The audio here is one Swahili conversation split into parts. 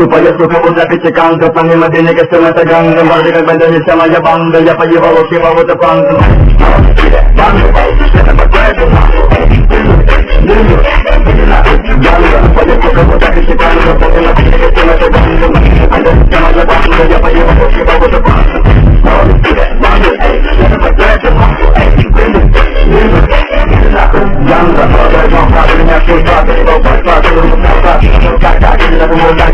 Supaya suka mudah dicekang Kepangi madini kesema tegang Kembalikan bandanya sama ya bangga Ya payi bawa ki bawa tepang Bangga Kenapa kaya Bangga Supaya suka mudah dicekang Kepangi madini kesema tegang Kembalikan sama ya bangga Ya payi bawa ki bawa tepang Bangga Kenapa kaya Bangga Bangga Susah Bawa sepatu Kakak kita mudah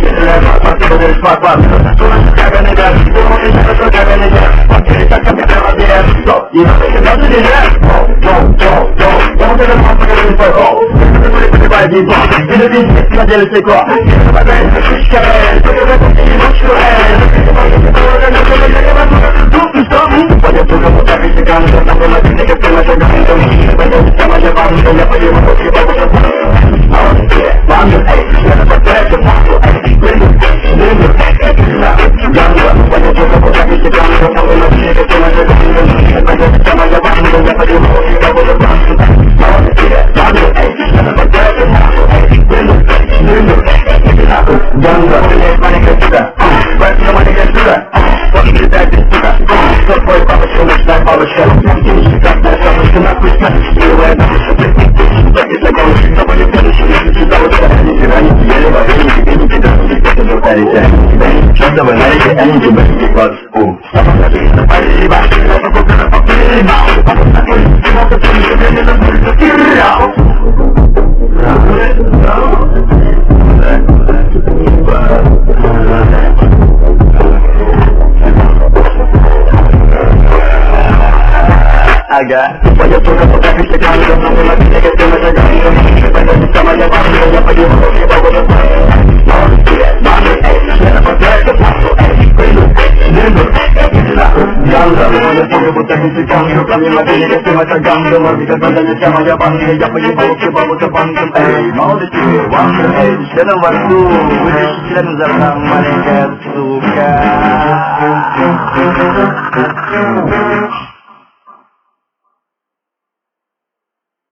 agak banyak suka suka sekali dengan lagi negatif macam ini banyak sama yang baru yang pergi kita boleh Dalam waktu dan zaman mereka suka